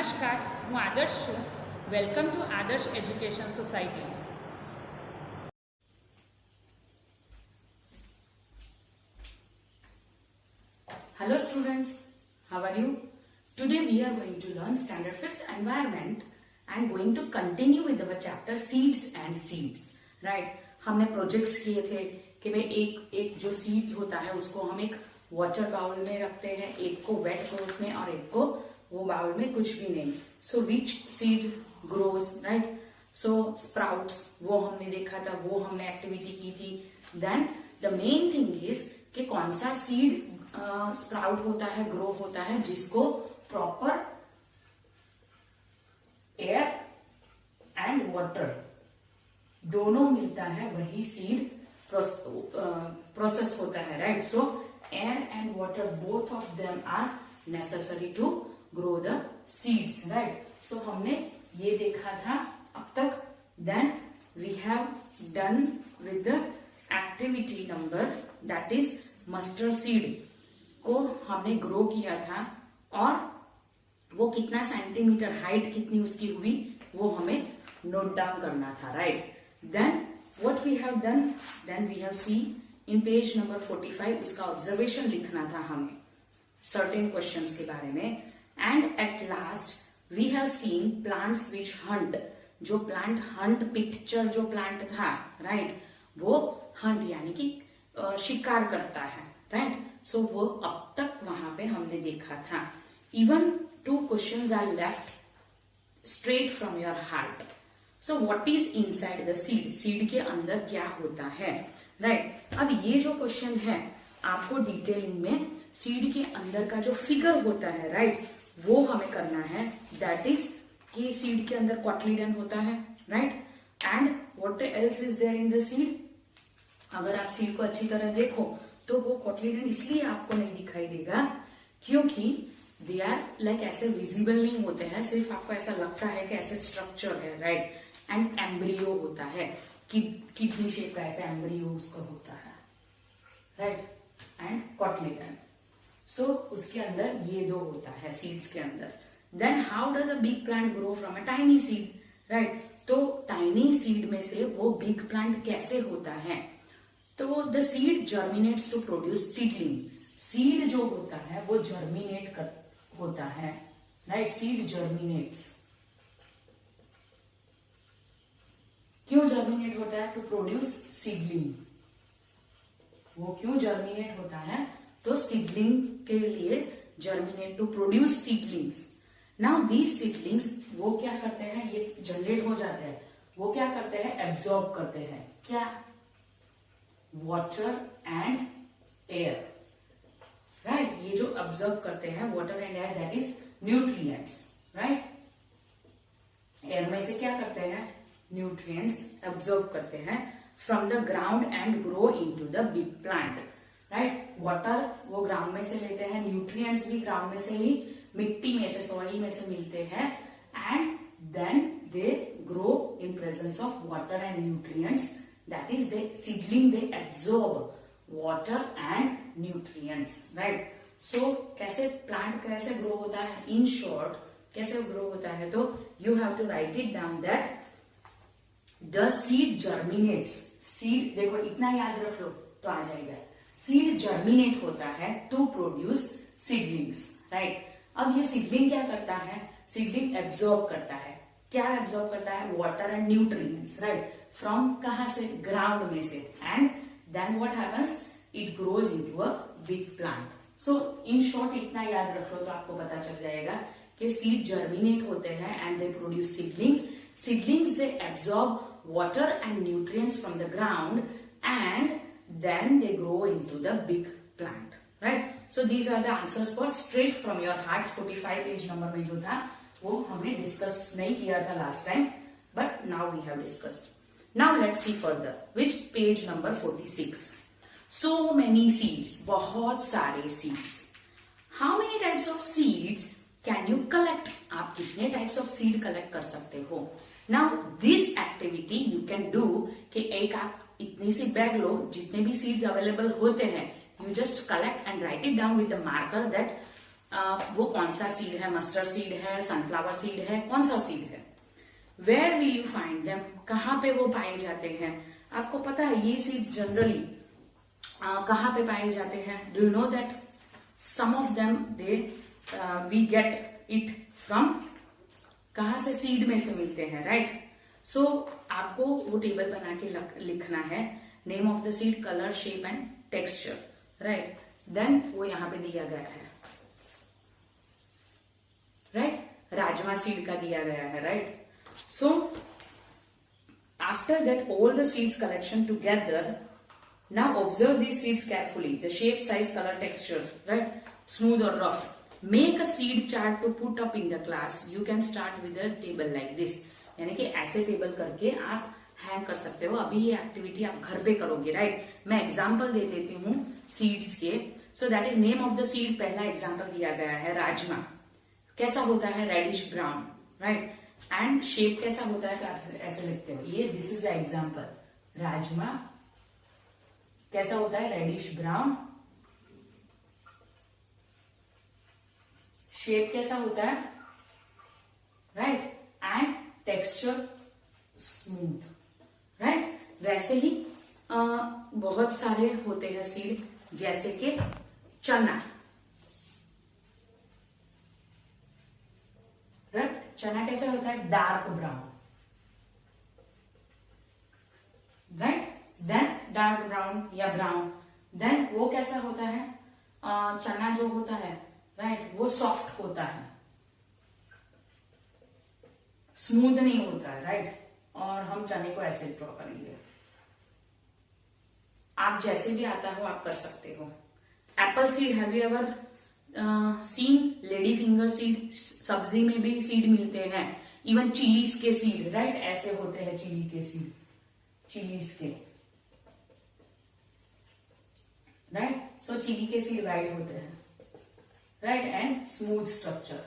નમસ્કાર, હું આદર્શ છું. વેલકમ ટુ આદર્શ education society. Hello students, how are you? Today we are going to learn standard 5th environment and going to continue with our chapter seeds and seeds. Right? हमने projects किए थे कि भाई एक जो सीड्स होता है उसको हम एक वाटर बाउल में रखते हैं, एक को वेट क्लॉथ में और एक को वो बाउल में कुछ भी नहीं. So which seed grows, right? So sprouts वो हमने देखा था, वो हमने एक्टिविटी की थी. Then the main thing is कि कौन सा सीड स्प्राउट होता है, ग्रो होता है, जिसको प्रॉपर एयर एंड वाटर दोनों मिलता है, वही सीड प्रोसेस होता है, right? So air and water both of them are necessary to grow the seeds, right? So हमने ये देखा था अब तक. Then we have done with the activity number that is mustard seed को हमने ग्रो किया था और वो कितना सेंटीमीटर हाइट कितनी उसकी हुई वो हमें नोट डाउन करना था, right? Then what we have done, then we have seen in page number 45 इसका ऑब्जर्वेशन लिखना था हमें सर्टेन क्वेश्चंस के बारे में. And at last we have seen plants which hunt. जो प्लांट हंट पिक्चर जो प्लांट था, राइट, वो हंट यानी कि शिकार करता है, राइट? सो वो अब तक वहां पे हमने देखा था. Even 2 questions are left straight from your heart. So what is inside the seed, seed के अंदर क्या होता है, राइट? अब ये जो क्वेश्चन है आपको डिटेलिंग में सीड के अंदर का जो फिगर होता है, राइट, वो हमें करना है. दैट इज कि सीड के अंदर कॉटलीडन होता है, right? And what else is there in the seed. अगर आप सीड को अच्छी तरह देखो तो वो कॉटलीडन इसलिए आपको नहीं दिखाई देगा क्योंकि दे आर लाइक ऐसे विजिबल नहीं होते हैं, सिर्फ आपको ऐसा लगता है कि ऐसे स्ट्रक्चर है, राइट? एंड एम्ब्रियो होता है, किडनी शेप का ऐसा एम्ब्रियो उसका होता है, राइट? And cotyledon. सो उसके अंदर ये दो होता है सीड्स के अंदर. Then how does a big plant grow from a tiny seed, right? तो टाइनी सीड में से वो बिग प्लांट कैसे होता है? तो the seed germinates to produce seedling. Seed जो होता है वो जर्मिनेट होता है, राइट? Seed germinates. क्यों जर्मिनेट होता है? To produce seedling. वो क्यों जर्मिनेट होता है? तो सीडलिंग के लिए germinate to produce seedlings. Now these seedlings वो क्या करते हैं, ये जनरेट हो जाते हैं, वो क्या करते हैं, एब्जॉर्ब करते हैं. क्या? Water and air, right? ये जो ऑब्जर्व करते हैं water and air, that is nutrients, right? Air में से क्या करते हैं, न्यूट्रिएंट्स ऑब्जर्व करते हैं from the ground and grow into the big plant, right? Water वो ग्राउंड में से लेते हैं, न्यूट्रिएंट्स भी ग्राउंड में से ही, मिट्टी में से, सॉइल में से मिलते हैं. And then they grow in presence of water and nutrients. That is the seedling, they absorb water and nutrients, right? So कैसे plant कैसे grow होता है? In short कैसे grow होता है? तो you have to write it down that the seed germinates. Seed देखो इतना याद रख लो तो आ जाएगा. Seed germinate होता है to produce seedlings, right? अब ये seedling क्या करता है? Seedling absorb करता है. क्या एब्जॉर्ब करता है? Water and nutrients, right? From कहां से? ग्राउंड में से. And then what happens, it grows into a big plant. So in short इतना याद रख लो तो आपको पता चल जाएगा कि सीड जर्मिनेट होते हैं and they produce seedlings. Seedlings they absorb water and nutrients from the ground and then they grow into the big plant, right? So these are the answers for straight from your heart. 45 page number में जो था वो हमने discuss नहीं किया था last time, but now we have discussed. Now let's see further which page number 46. So many seeds, बहुत सारे seeds. How many types of seeds can you collect? आप कितने टाइप्स ऑफ सीड कलेक्ट कर सकते हो? Now this activity you can do कि एक आप इतनी सी बैग लो, जितने भी सीड्स अवेलेबल होते हैं, you just collect and write it down with the marker that वो कौन सा सीड है, मस्टर्ड सीड है, सनफ्लावर सीड है, कौन सा सीड है। Where will you find them, कहाँ पे वो पाए जाते हैं। आपको पता है ये सीड्स जनरली कहाँ पे पाए जाते हैं। Do you know that some of them they we get it from, कहाँ से, सीड में से मिलते हैं, राइट। सो आपको वो टेबल बना के लिखना है, name of the seed, colour, shape and texture, right. Then वो यहां पे दिया गया है, राइट। राजमा सीड का दिया गया है, right. So after that all the seeds collection together, now observe these seeds carefully, the shape, size, color, texture, right, smooth or rough. Make a seed chart to put up in the class. You can start with a table like this. यानी कि ऐसे table करके आप hang कर सकते हो। अभी ये एक्टिविटी आप घर पे करोगे, राइट। मैं एग्जांपल दे देती हूँ सीड्स के। So that is name of the seed, पहला एग्जांपल दिया गया है राजमा, कैसा होता है, reddish brown, right. And shape कैसा होता है, तो आप ऐसे लिखते हो, ये this is the example, rajma कैसा होता है, रेडिश ब्राउन। शेप कैसा होता है, right, and texture smooth, right. वैसे ही बहुत सारे होते हैं सीड, जैसे कि चना, राइट। चना कैसा होता है, dark brown, right. Then dark brown या ब्राउन। देन वो कैसा होता है, चना जो होता है, राइट, वो सॉफ्ट होता है, स्मूथ नहीं होता है, राइट। और हम चने को ऐसे ड्रॉ करेंगे, आप जैसे भी आता हो आप कर सकते हो। Apple seed, have you ever scene lady finger seed, सब्जी में भी सीड मिलते हैं। इवन चिलीज के सीड, राइट, ऐसे होते हैं चिली के सीड, चिलीज के, राइट। सो चिली के सीड वाइट होते हैं, राइट, एंड स्मूथ स्ट्रक्चर।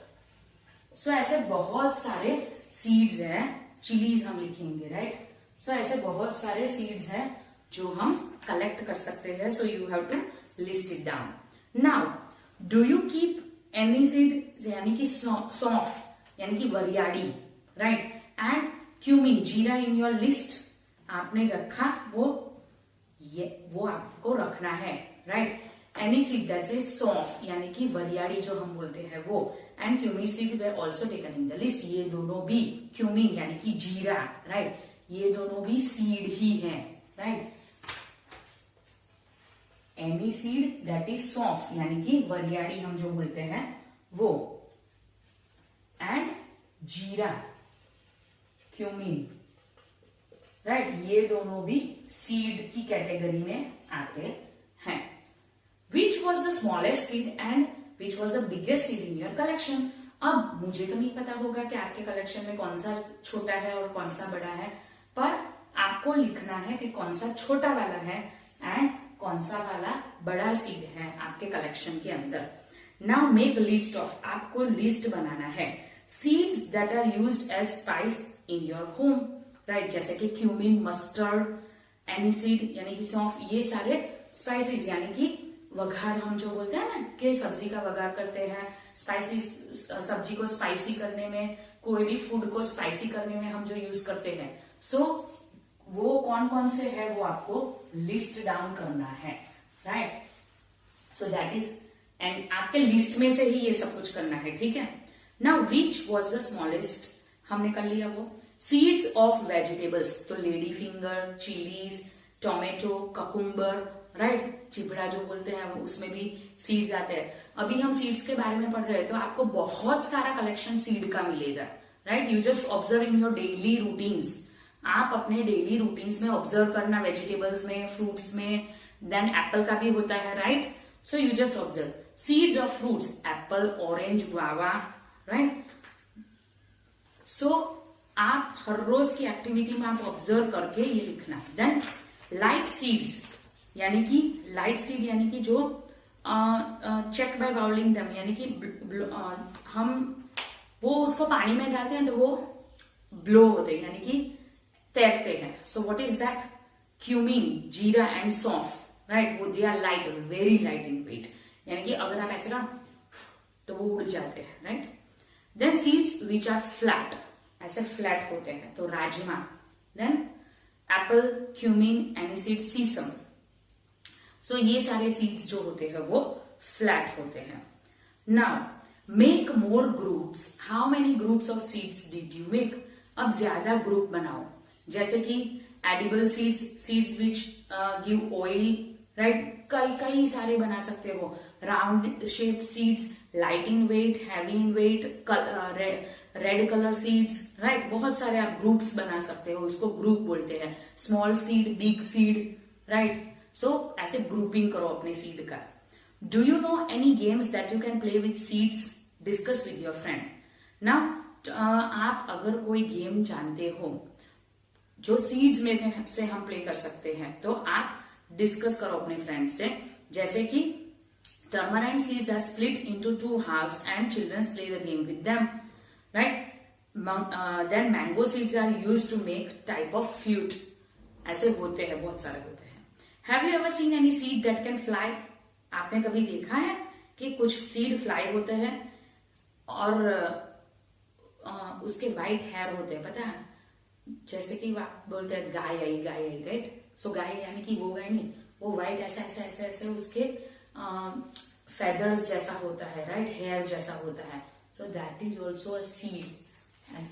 सो ऐसे बहुत सारे सीड्स हैं, चिलीज हम लिखेंगे, राइट। सो ऐसे बहुत सारे सीड्स हैं जो हम कलेक्ट कर सकते हैं। So you have to list it down. Now do you keep any seed, यानी कि सौंफ यानी कि वरियाड़ी, राइट, एंड क्यूमिन, जीरा इन योर लिस्ट, आपने रखा, वो आपको रखना है, right. Any seed that is सौंफ यानी कि वरियाड़ी जो हम बोलते हैं वो, and cumin seed were also taken in the list. ये दोनों भी, क्यूमिन यानी कि जीरा, राइट, ये दोनों भी सीड ही हैं, right. Any seed that is सौंफ यानी कि वरियाड़ी हम जो बोलते हैं वो, एंड जीरा, क्यूमिन, राइट, ये दोनों भी सीड की कैटेगरी में आते हैं। Which was the smallest seed and which was the biggest seed in your collection? अब मुझे तो नहीं पता होगा कि आपके कलेक्शन में कौन सा छोटा है और कौन सा बड़ा है, पर आपको लिखना है कि कौन सा छोटा वाला है एंड कौन सा वाला बड़ा सीड है आपके कलेक्शन के अंदर। नाउ मेक लिस्ट ऑफ, आपको लिस्ट बनाना है seeds that are used as spice in your home, right, जैसे कि क्यूमिन, मस्टर्ड, एनी सीड यानी कि सौंफ, ये सारे स्पाइसेस यानी कि वघार हम जो बोलते हैं ना कि सब्जी का वघार करते हैं, स्पाइसी, सब्जी को स्पाइसी करने में, कोई भी फूड को स्पाइसी करने में हम जो यूज करते हैं। सो वो कौन कौन से है वो आपको लिस्ट डाउन करना है, right. So that is, and आपके लिस्ट में से ही ये सब कुछ करना है, ठीक है। Now which was the smallest, हमने कर लिया वो। सीड्स ऑफ वेजिटेबल्स, तो lady finger, chillies, tomato, cucumber, right, चिबड़ा जो बोलते हैं वो, उसमें भी सीड्स आते हैं। अभी हम सीड्स के बारे में पढ़ रहे हैं तो आपको बहुत सारा कलेक्शन सीड का मिलेगा, right. You just observe in your daily routines, आप अपने डेली रूटीन्स में ऑब्जर्व करना, वेजिटेबल्स में, फ्रूट्स में, देन एप्पल का भी होता है, right. So you just observe seeds of fruits, apple, orange, guava, right. So आप हर रोज की एक्टिविटी में आप ऑब्जर्व करके ये लिखना। देन लाइट सीड्स यानी कि लाइट सीड यानी कि जो चेक बाय बाउलिंग दम, यानी कि हम वो उसको पानी में डालते हैं तो वो ब्लो होते हैं यानी कि तैरते हैं। So what is that, cumin, jeera and saunf, right, वो they are light, very light in weight, यानी कि अगर आप ऐसे ना तो वो उड़ जाते हैं, right. Then seeds which are flat, ऐसे फ्लैट होते हैं, तो rajma. Then apple, cumin, aniseed, sesame. So ये सारे सीड्स जो होते हैं वो फ्लैट होते हैं। Now make more groups, how many groups of seeds did you make? अब ज्यादा ग्रुप बनाओ, जैसे कि edible seeds, seeds which give oil, right, कई सारे बना सकते हो। Round shape seeds, light in weight, heavy in weight, red colour seeds, right, बहुत सारे आप ग्रुप्स बना सकते हो, इसको ग्रुप बोलते हैं। Small seed, big seed, right. So ऐसे ग्रुपिंग करो अपने सीड का। Do you know any games that you can play with seeds? Discuss with your friend. Now आप अगर कोई गेम जानते हो जो सीड्स में से हम प्ले कर सकते हैं, तो आप डिस्कस करो अपने फ्रेंड से, जैसे कि tamarind seeds are split into 2 halves and childrens play the game with them, right. Then mango seeds are used to make type of fruit, ऐसे होते हैं, बहुत सारे होते हैं। Have you ever seen any seed that can fly? आपने कभी देखा है कि कुछ सीड फ्लाई होते हैं और उसके व्हाइट हेयर होते हैं, पता है, जैसे कि आप बोलते हैं गाय आई, राइट। सो गाय यानी कि वो गाय नहीं, वो व्हाइट ऐसे ऐसे ऐसे ऐसे उसके फेदर्स जैसा होता है, राइट, हेयर जैसा होता है। सो that is also a seed.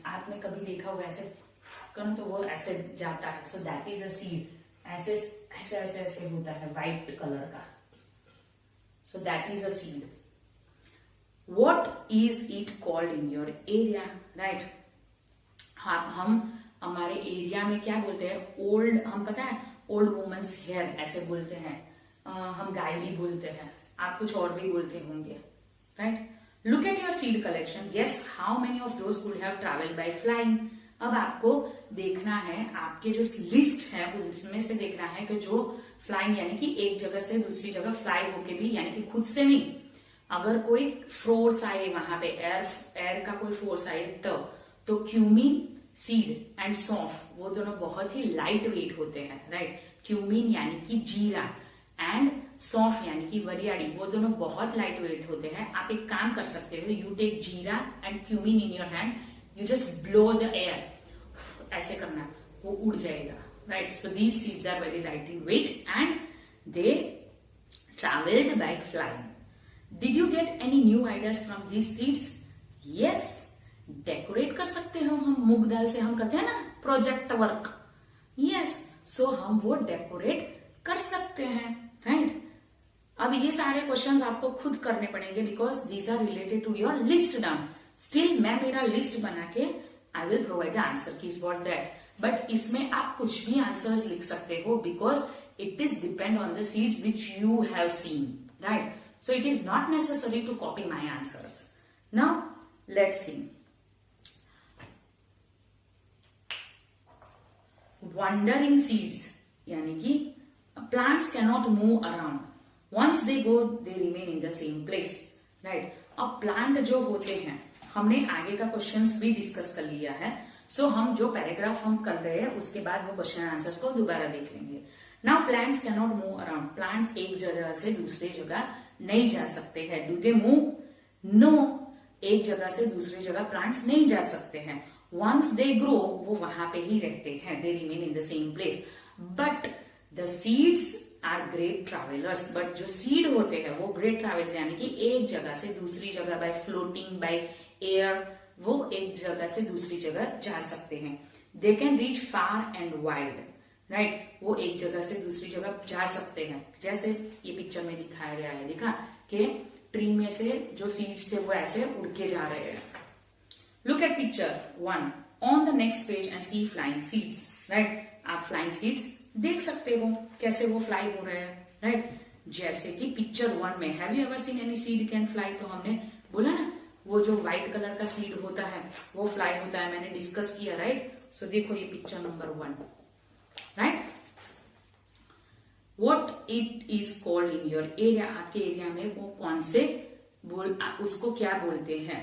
आपने कभी देखा होगा ऐसे करो तो वो ऐसे जाता है, सो दैट इज अ सीड। ऐसे ऐसे ऐसे ऐसे होता है व्हाइट कलर का, सो that is a seed. What is it called in your area, right. हम हमारे एरिया में क्या बोलते हैं? ओल्ड, हम पता है ओल्ड वुमेन्स हेयर ऐसे बोलते हैं। हम गाय भी बोलते हैं, आप कुछ और भी बोलते होंगे, right. Look at your seed collection, guess how many of those could have travelled by flying. अब आपको देखना है, आपके जो लिस्ट है उसमें से देखना है कि जो फ्लाइंग यानी कि एक जगह से दूसरी जगह फ्लाई होके भी, यानी कि खुद से नहीं, अगर कोई फोर्स आए वहां पे, एयर का कोई फोर्स आए तो क्यूमिन सीड एंड सौंफ, वो दोनों बहुत ही लाइट वेट होते हैं, राइट। क्यूमिन यानी कि जीरा एंड सौंफ यानी कि वरियाड़ी, वो दोनों बहुत लाइट वेट होते हैं। आप एक काम कर सकते हो, you take jeera and cumin in your hand, you just blow the air, ऐसे करना, वो उड़ जाएगा, right. So these seeds are very light in weight and they travelled by flying. Did you get any new ideas from these seeds? Yes, decorate कर सकते हो हम, मूंग दाल से हम करते हैं ना प्रोजेक्ट वर्क, यस, सो हम वो डेकोरेट कर सकते हैं, राइट। अब ये सारे क्वेश्चंस आपको खुद करने पड़ेंगे because these are related to your list down. Still मैं मेरा लिस्ट बना के I will provide the answer keys for that, but इसमें आप कुछ भी आंसर्स लिख सकते हो because it is depend on the seeds which you have seen, right. So it is not necessary to copy my answers. Now let's see, wandering seeds यानी कि plants cannot move around, once they go they remain in the same place, right. अब plant जो होते हैं, हमने आगे का questions भी डिस्कस कर लिया है, सो हम जो पैराग्राफ हम कर रहे हैं उसके बाद वो क्वेश्चन आंसर्स को दोबारा देख लेंगे। Now plants cannot move around, plants एक जगह से दूसरी जगह नहीं जा सकते हैं। Do they move? नो, एक जगह से दूसरी जगह प्लांट्स नहीं जा सकते हैं। वंस दे ग्रो, वो वहां पे ही रहते हैं, they remain in the same place. But the seeds are great travellers, but जो सीड होते हैं वो ग्रेट ट्रैवलर्स यानी कि एक जगह से दूसरी जगह बाय फ्लोटिंग, बाय एयर, वो एक जगह से दूसरी जगह जा सकते हैं। They can reach far and wide, right, वो एक जगह से दूसरी जगह जा सकते हैं। जैसे ये पिक्चर में दिखाया गया है, देखा कि ट्री में से जो सीड्स थे वो ऐसे उड़ के जा रहे हैं। Look at picture 1 on the next page and see flying seeds, right. आप फ्लाइंग सीड्स देख सकते हो कैसे वो फ्लाई हो रहे हैं, राइट। जैसे कि पिक्चर 1 में, have you ever seen any seed can fly, तो हमने बोला ना वो जो व्हाइट कलर का सीड होता है वो फ्लाई होता है, मैंने डिस्कस किया, राइट। सो देखो ये picture number 1, right. What it is called in your area, आपके एरिया में वो कौन से उसको क्या बोलते हैं।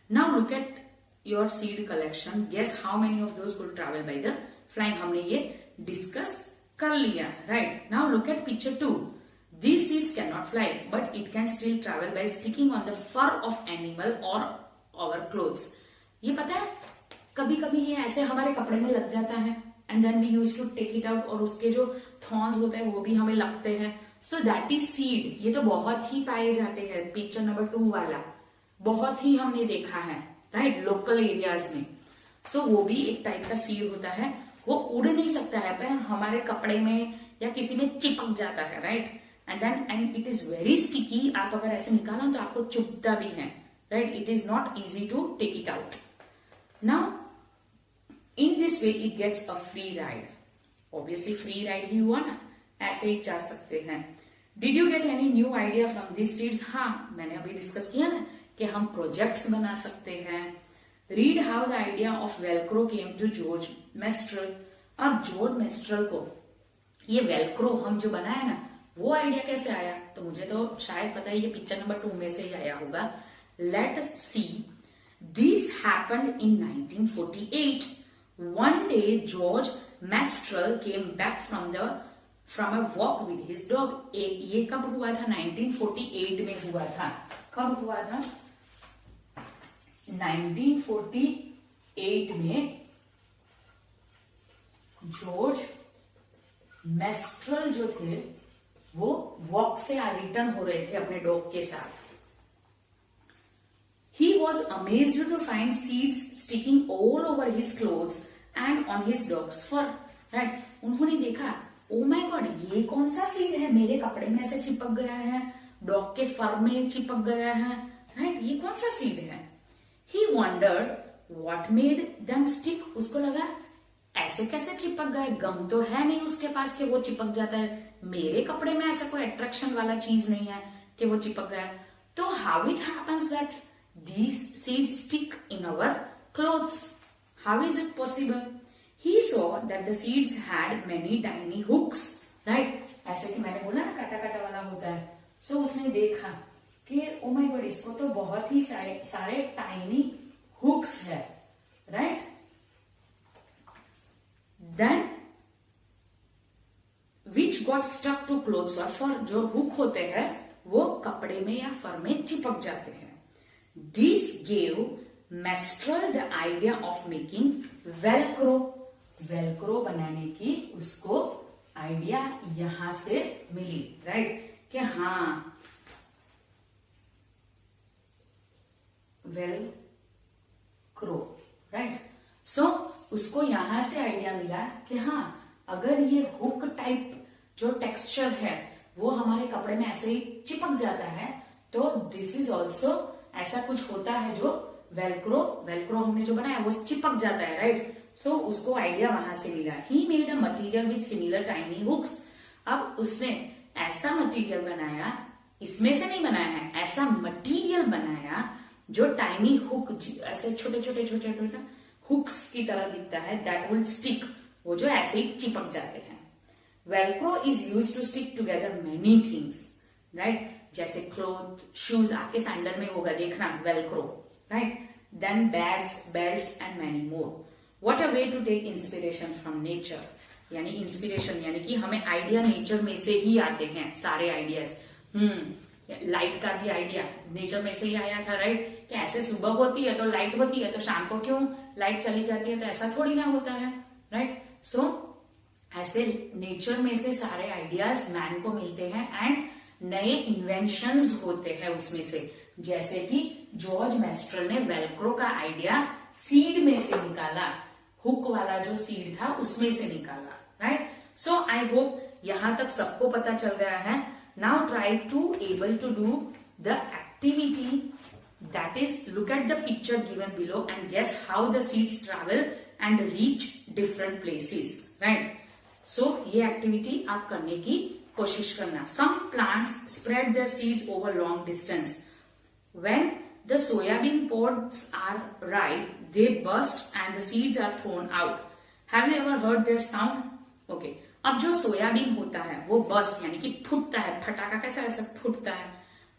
Now look at your seed collection, guess how many of those could travel by the flying, हमने ये डिस्कस कर लिया, right. Now look at picture 2, These seeds cannot fly, but it can still travel by sticking on the fur of animal or our clothes. ये पता है कभी कभी ये ऐसे हमारे कपड़े में लग जाता है and then we use to take it out, और उसके जो थॉर्न्स होते हैं वो भी हमें लगते हैं. सो दैट इज सीड. ये तो बहुत ही पाए जाते हैं. पिक्चर नंबर 2 वाला बहुत ही हमने देखा है, राइट, लोकल एरियाज में. सो वो भी एक टाइप का सीड होता है. वो उड़ नहीं सकता है पर हमारे कपड़े में या किसी में चिपक जाता है, right, and it is very sticky. आप अगर ऐसे निकालो तो आपको चुभता भी है, right. It is not easy to take it out. Now in this way it gets a free ride. Obviously free ride ही हुआ ना, ऐसे ही जा सकते हैं. Did you get any new idea from this seeds? हाँ, मैंने अभी डिस्कस किया ना कि हम प्रोजेक्ट्स बना सकते हैं. Read how the idea of Velcro came to George Mestral. अब जॉर्ज मेस्ट्रल को ये वेलक्रो हम जो बनाया ना, वो आइडिया कैसे आया? तो मुझे तो शायद पता है, ये पिक्चर नंबर 2 में से ही आया होगा. Let us see. This happened in 1948. One day George Mastrel came back from a walk with his dog. ये कब हुआ था? 1948 में हुआ था. कब हुआ था? 1948 में जॉर्ज मेस्ट्रल जो थे वो वॉक से रिटर्न हो रहे थे अपने डॉग के साथ. He was amazed to find seeds sticking all over his clothes and on his dog's fur. Right? उन्होंने देखा, ओ माय गॉड, ये कौन सा सीड है मेरे कपड़े में ऐसे चिपक गया है, डॉग के फर में चिपक गया है, राइट, ये कौन सा सीड है? He wondered what made them stick. उसको लगा ऐसे कैसे चिपक गए, गम तो है नहीं उसके पास कि वो चिपक जाता है. मेरे कपड़े में ऐसा कोई अट्रैक्शन वाला चीज नहीं है कि वो चिपक गया. तो how it happens that these seeds stick in our clothes? How is it possible? He saw that the seeds had many tiny hooks, right? ऐसे कि मैंने बोला ना काटा काटा वाला होता है. So उसने देखा कि oh my God, इसको तो बहुत ही सारे tiny hooks है, right? Then which got stuck to clothes or fur. जो hook होते हैं वो कपड़े में या फर में चिपक जाते हैं. This gave Mastrel the idea of making Velcro. Velcro बनाने की उसको आइडिया यहां से मिली, राइट, कि हाँ Velcro, राइट. सो उसको यहां से आइडिया मिला कि हाँ, अगर ये हुक टाइप जो टेक्सचर है वो हमारे कपड़े में ऐसे ही चिपक जाता है तो दिस इज ऑल्सो ऐसा कुछ होता है जो वेलक्रो हमने जो बनाया वो चिपक जाता है, राइट. सो उसको आइडिया वहां से मिला. He made a material with similar tiny hooks. अब उसने ऐसा मटीरियल बनाया, इसमें से नहीं बनाया है, ऐसा मटीरियल बनाया जो टाइनी हुक ऐसे छोटे छोटे हुक्स की तरह दिखता है. दैट विल स्टिक, वो जो ऐसे ही चिपक जाते हैं. Velcro is use to stick together many things, right. जैसे क्लोथ, शूज, आपके सैंडल में होगा देखना Velcro, right. Then bags, belts and many more. What a way to take inspiration from nature. यानी इंस्पिरेशन यानी कि हमें आइडिया नेचर में से ही आते हैं सारे आइडियाज. लाइट का भी आइडिया नेचर में से ही आया था, राइट, कि ऐसे सुबह होती है तो लाइट होती है तो शाम को क्यों लाइट चली जाती है, तो ऐसा थोड़ी ना होता है, राइट. सो ऐसे नेचर में से सारे आइडियाज मैन को मिलते हैं एंड नए इन्वेंशंस होते हैं उसमें से. जैसे कि जॉर्ज मेस्ट्रल ने वेलक्रो का आइडिया सीड में से निकाला, हुक वाला जो सीड था उसमें से निकाला, राइट. सो आई होप यहां तक सबको पता चल गया है. Now try to able to do the activity, that is look at the picture given below and guess how the seeds travel and reach different places, right. So ये activity आप करने की कोशिश करना. Some plants spread their seeds over long distance. When the soybean pods are ripe, they burst and the seeds are thrown out. Have you ever heard their sound? Okay. अब जो soybean होता है वो बर्स्ट यानी कि फूटता है. फटाका कैसा वैसे फूटता है,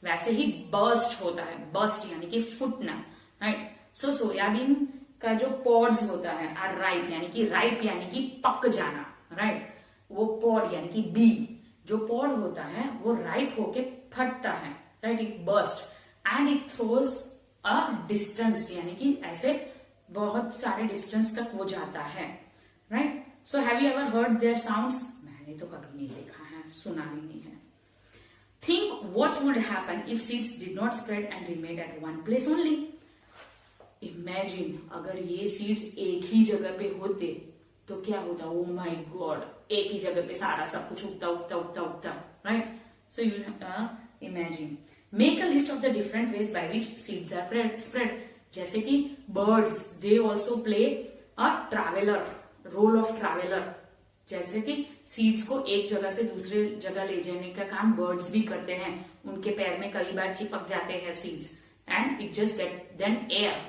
वैसे ही बर्स्ट होता है. बर्स्ट यानी कि फूटना, राइट. सो सोयाबीन का जो पॉड्स होता है आर राइप यानी कि पक जाना, राइट. वो पॉड यानी कि बी जो पॉड होता है वो राइप होके फटता है, right, it burst and it throws a distance, यानी कि ऐसे बहुत सारे डिस्टेंस तक वो जाता है, right. So have you ever heard their sounds? मैंने तो कभी नहीं देखा है, सुना भी नहीं है. Think what would happen if seeds did not spread and remain at one place only. Imagine अगर ये सीड्स एक ही जगह पे होते तो क्या होता. ओ माय गॉड, एक ही जगह पे सारा सब कुछ उगता उगता उगता उगता, right. So you imagine. Make a list of the different ways by which seeds are spread. जैसे कि birds, they also play a traveller, role of traveller. जैसे कि सीड्स को एक जगह से दूसरे जगह ले जाने का काम बर्ड्स भी करते हैं. उनके पैर में कई बार चिपक जाते हैं seeds and it just get then air.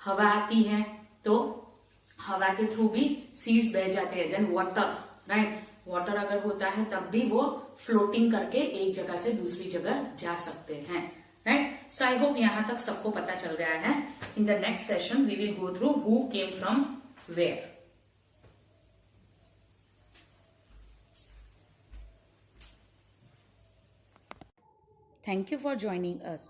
हवा आती है तो हवा के थ्रू भी सीड्स बह जाते हैं. देन वाटर, राइट, वाटर अगर होता है तब भी वो फ्लोटिंग करके एक जगह से दूसरी जगह जा सकते हैं, राइट. सो आई होप यहां तक सबको पता चल गया है. In the next session we will go through who came from where. Thank you for joining us.